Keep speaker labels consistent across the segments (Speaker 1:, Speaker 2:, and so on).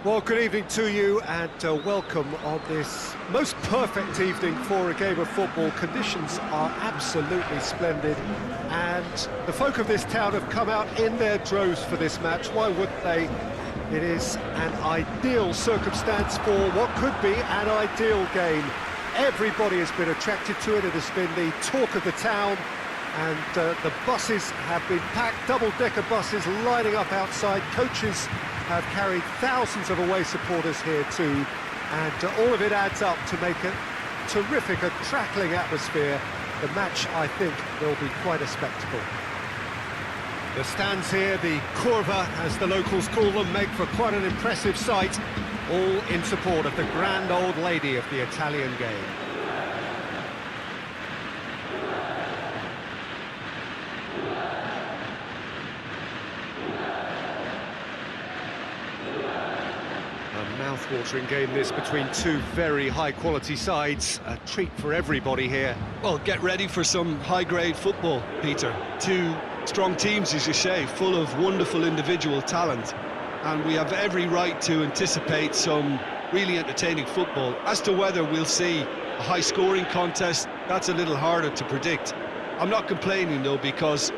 Speaker 1: Well, good evening to you and welcome on this most perfect evening for a game of football. Conditions are absolutely splendid and the folk of this town have come out in their droves for this match. Why wouldn't they? It is an ideal circumstance for what could be an ideal game. Everybody has been attracted to it. It has been the talk of the town, and the buses have been packed, double-decker buses lining up outside. Coaches have carried thousands of away supporters here too, and all of it adds up to make a terrific, a crackling atmosphere. The match, I think, will be quite a spectacle. The stands here, the curva, as the locals call them, make for quite an impressive sight, all in support of the grand old lady of the Italian game. A mouth-watering game this between two very high-quality sides. A treat for everybody here.
Speaker 2: Well, get ready for some high-grade football, Peter. Two strong teams, as you say, full of wonderful individual talent. And we have every right to anticipate some really entertaining football. As to whether we'll see a high-scoring contest, that's a little harder to predict. I'm not complaining, though, because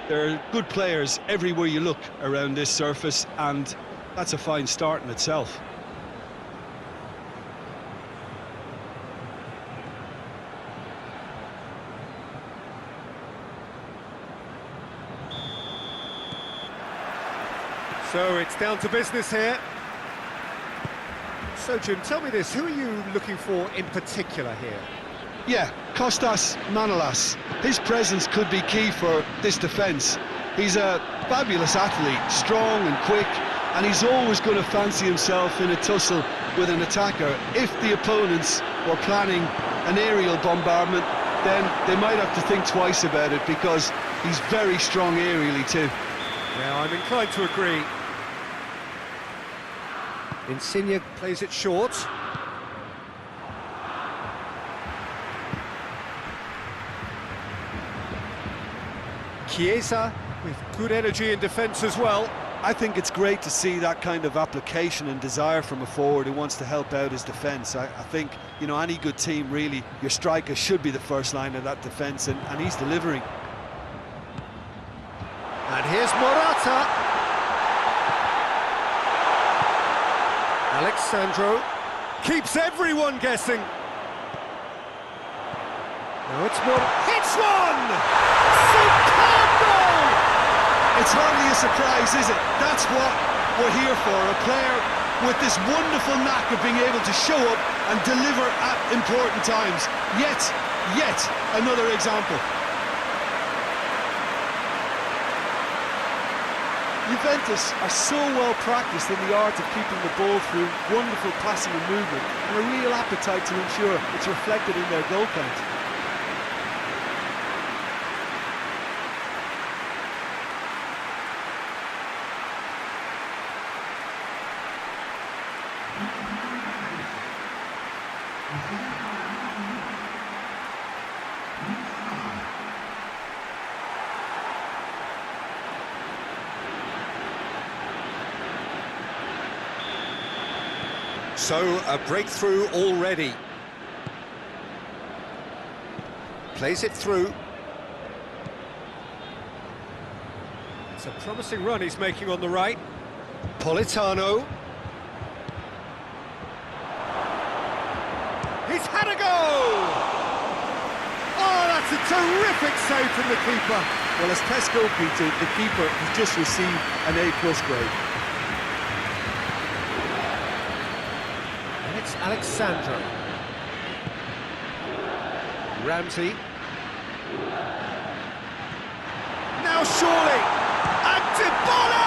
Speaker 2: there are good players everywhere you look around this surface, and that's a fine start in itself.
Speaker 1: So it's down to business here. So Jim, tell me this, who are you looking for in particular here?
Speaker 2: Yeah, Kostas Manolas. His presence could be key for this defence. He's a fabulous athlete, strong and quick, and he's always going to fancy himself in a tussle with an attacker. If the opponents were planning an aerial bombardment, then they might have to think twice about it, because he's very strong aerially too.
Speaker 1: Yeah, I'm inclined to agree. Insigne plays it short. Chiesa with good energy in defence as well.
Speaker 2: I think it's great to see that kind of application and desire from a forward who wants to help out his defence. I think, you know, any good team, really, your striker should be the first line of that defence, and he's delivering.
Speaker 1: And here's Morata. Alexandro keeps everyone guessing. Now it's hits one! Superb goal!
Speaker 2: It's hardly a surprise, is it? That's what we're here for, a player with this wonderful knack of being able to show up and deliver at important times. Yet another example. Juventus are so well practiced in the art of keeping the ball through wonderful passing and movement, and a real appetite to ensure it's reflected in their goal count.
Speaker 1: So, a breakthrough already. Plays it through. It's a promising run he's making on the right. Politano. He's had a go! Oh, that's a terrific save from the keeper.
Speaker 2: Well, as tests go, Peter, the keeper has just received an A+ grade.
Speaker 1: It's Alexandro. Ramsey. Now surely! And Dybala!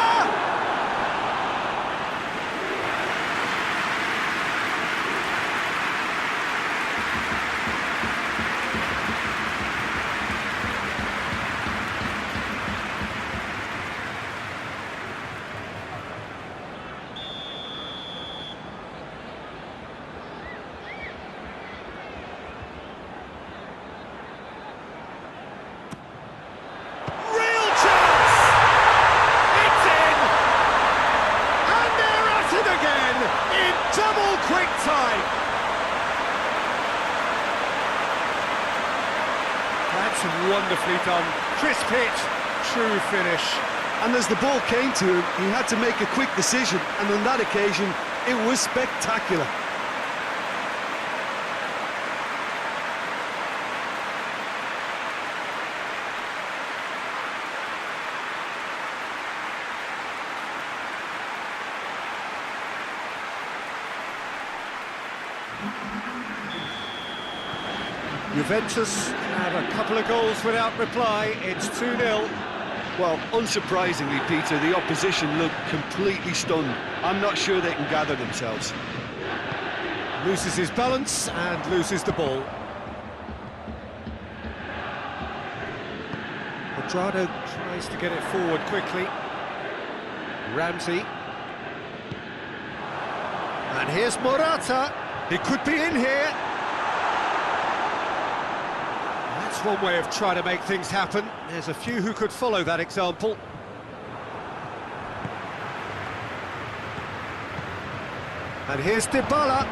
Speaker 1: Real chance! Wonderfully done. Crisp hit, true finish.
Speaker 2: And as the ball came to him, he had to make a quick decision, and on that occasion, it was spectacular.
Speaker 1: Juventus have a couple of goals without reply. It's 2-0.
Speaker 2: Well, unsurprisingly, Peter, the opposition looked completely stunned. I'm not sure they can gather themselves.
Speaker 1: Loses his balance and loses the ball. Quadrado tries to get it forward quickly. Ramsey. And here's Morata. He could be in here. That's one way of trying to make things happen. There's a few who could follow that example. And here's Dybala.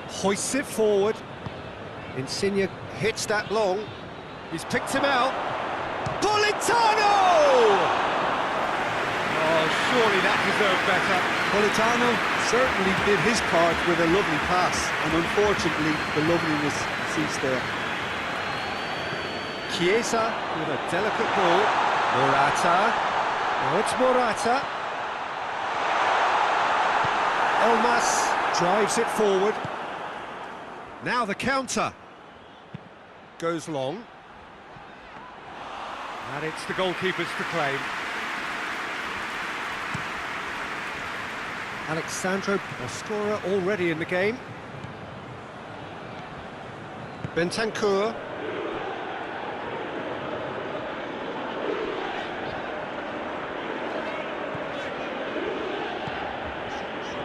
Speaker 1: Hoists it forward. Insigne hits that long. He's picked him out. Politano! Oh, surely that deserved better.
Speaker 2: Politano certainly did his part with a lovely pass, and unfortunately the loveliness ceased there.
Speaker 1: Chiesa with a delicate ball. Morata. Now it's Morata. Elmas drives it forward. Now the counter. Goes long. And it's the goalkeepers to claim. Alexandro Boscora already in the game. Bentancur.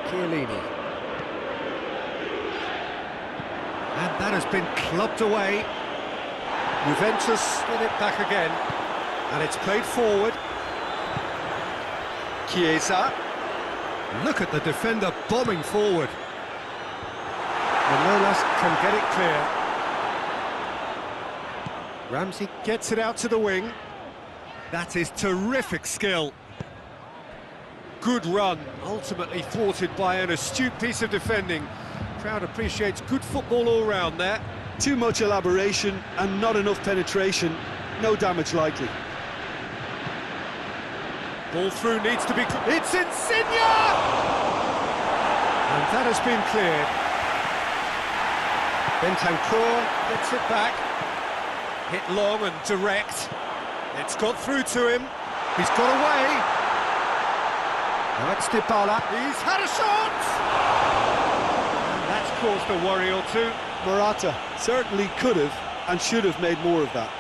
Speaker 1: Chiellini. And that has been clubbed away. Juventus get it back again. And it's played forward. Chiesa. Look at the defender bombing forward. Manolas can get it clear. Ramsey gets it out to the wing. That is terrific skill. Good run, ultimately thwarted by an astute piece of defending. Crowd appreciates good football all round there.
Speaker 2: Too much elaboration and not enough penetration. No damage likely.
Speaker 1: Ball through needs to be... It's Insigne! And that has been cleared. Bentancur gets it back. Hit long and direct. It's got through to him. He's got away. Now it's Dybala. He's had a shot! And that's caused a worry or two.
Speaker 2: Morata certainly could have and should have made more of that.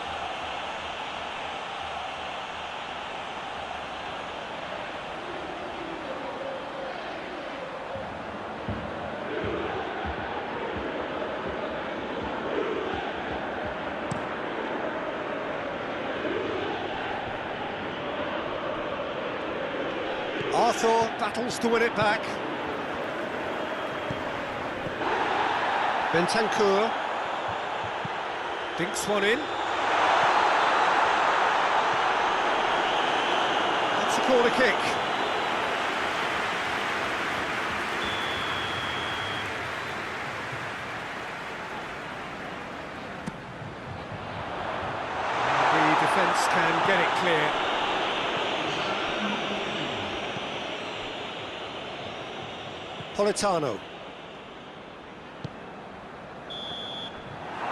Speaker 1: Arthur battles to win it back. Bentancur dinks one in. That's a corner kick. And the defence can get it clear. Politano.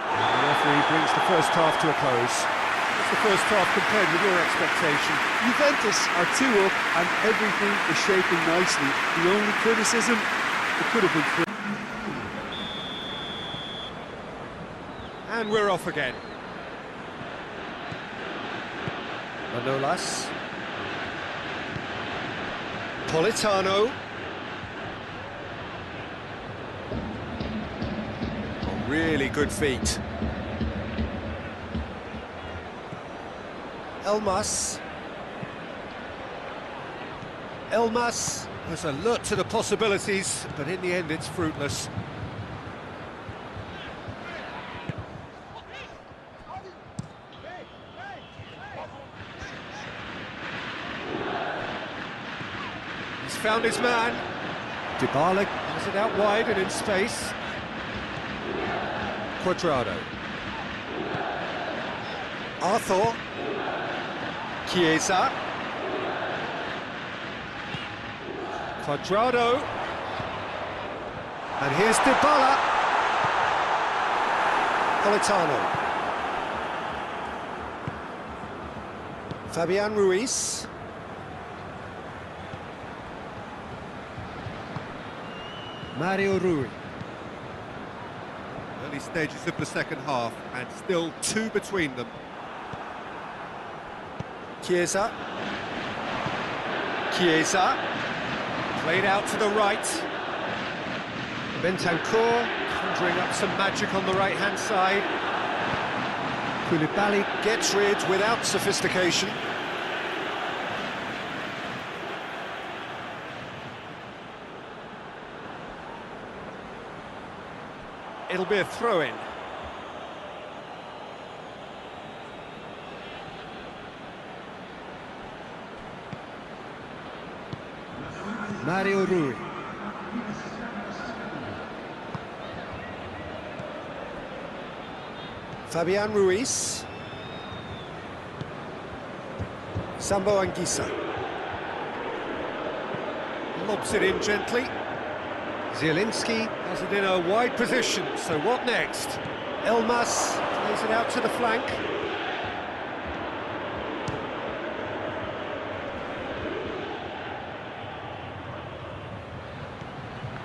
Speaker 1: And the referee brings the first half to a close. What's the first half compared with your expectation?
Speaker 2: Juventus are 2 up and everything is shaping nicely. The only criticism, it could have been 3.
Speaker 1: And we're off again. Manolas. Politano. Really good feet. Elmas. Was alert to the possibilities, but in the end it's fruitless. He's found his man. Dybala has it out wide and in space. Quadrado. Arthur. Chiesa. Quadrado. And here's Dybala. Politano. Fabian Ruiz. Mario Rui. Early stages of the second half, and still two between them. Chiesa. Chiesa. Played out to the right. Bentancur conjuring up some magic on the right-hand side. Koulibaly gets rid without sophistication. It'll be a throw-in. Mario Rui. Fabian Ruiz. Sambo Anguissa. Lobs it in gently. Zielinski has it in a wide position, so what next? Elmas plays it out to the flank.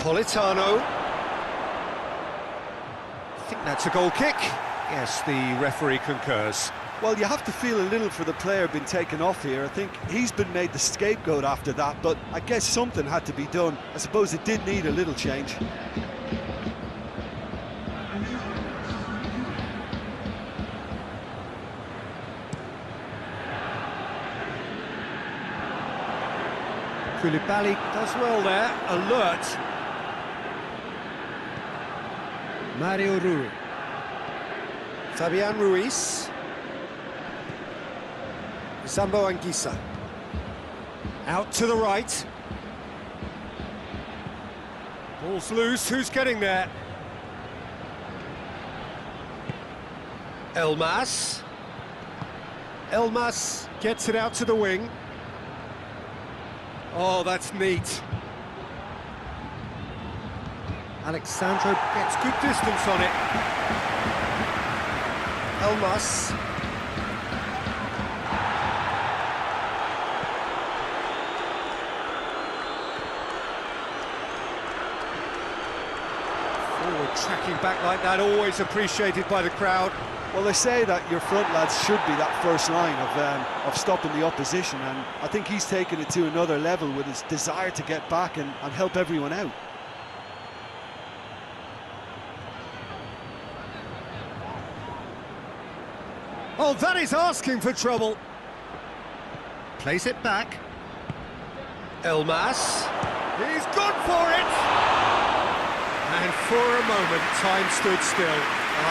Speaker 1: Politano. I think that's a goal kick. Yes, the referee concurs.
Speaker 2: Well, you have to feel a little for the player being taken off here. I think he's been made the scapegoat after that, but I guess something had to be done. I suppose it did need a little change.
Speaker 1: Koulibaly does well there, alert. Mario Rui. Fabian Ruiz. Sambo Anguissa. Out to the right. Ball's loose, who's getting there? Elmas. Elmas gets it out to the wing. Oh, that's neat. Alexandro gets good distance on it. Elmas. Forward tracking back like that, always appreciated by the crowd.
Speaker 2: Well, they say that your front lads should be that first line of stopping the opposition, and I think he's taken it to another level with his desire to get back and help everyone out.
Speaker 1: Oh, that is asking for trouble. Plays it back. Elmas. He's gone for it! And for a moment, time stood still.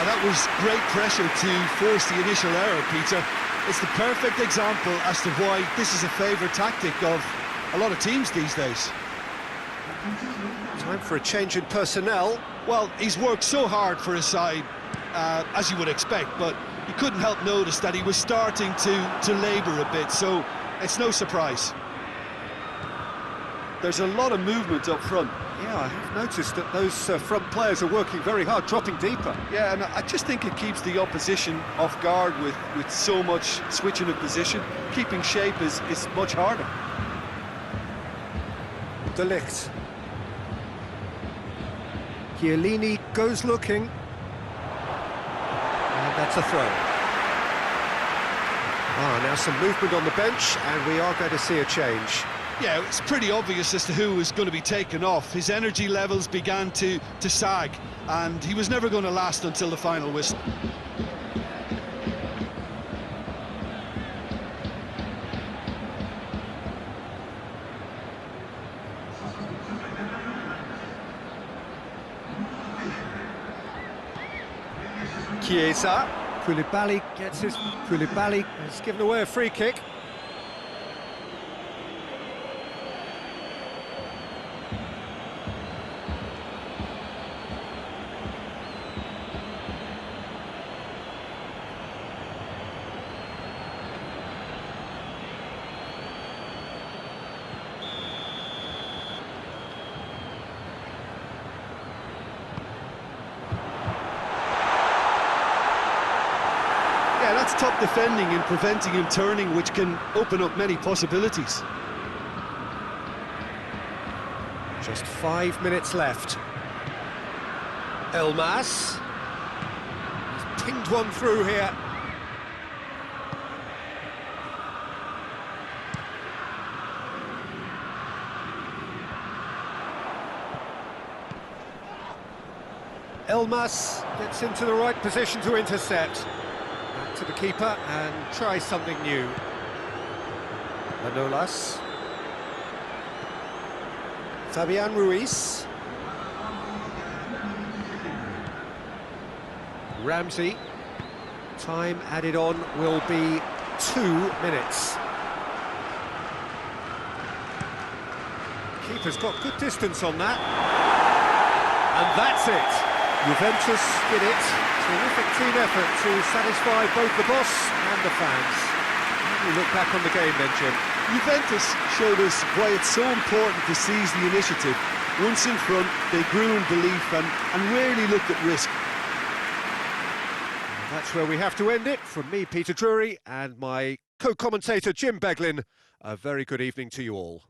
Speaker 2: That was great pressure to force the initial error, Peter. It's the perfect example as to why this is a favourite tactic of a lot of teams these days.
Speaker 1: Time for a change in personnel.
Speaker 2: Well, he's worked so hard for his side, as you would expect, but you couldn't help notice that he was starting to labour a bit, so it's no surprise. There's a lot of movement up front.
Speaker 1: Yeah, I have noticed that those front players are working very hard, dropping deeper.
Speaker 2: Yeah, and I just think it keeps the opposition off guard with so much switching of position. Keeping shape is much harder.
Speaker 1: De Ligt. Chiellini goes looking. And that's a throw. Now some movement on the bench, and we are going to see a change.
Speaker 2: Yeah, it's pretty obvious as to who was going to be taken off. His energy levels began to sag, and he was never going to last until the final whistle.
Speaker 1: Chiesa. Koulibaly has given away a free kick.
Speaker 2: Yeah, that's top defending and preventing him turning, which can open up many possibilities.
Speaker 1: Just 5 minutes left. Elmas. He's pinged one through here. Elmas gets into the right position to intercept. Back to the keeper and try something new. Manolas. Fabian Ruiz. Ramsey. Time added on will be 2 minutes. Keeper's got good distance on that. And that's it. Juventus did it. Terrific team effort to satisfy both the boss and the fans. How do you look back on the game then, Jim?
Speaker 2: Juventus showed us why it's so important to seize the initiative. Once in front, they grew in belief and rarely looked at risk.
Speaker 1: That's where we have to end it. From me, Peter Drury, and my co-commentator, Jim Beglin, a very good evening to you all.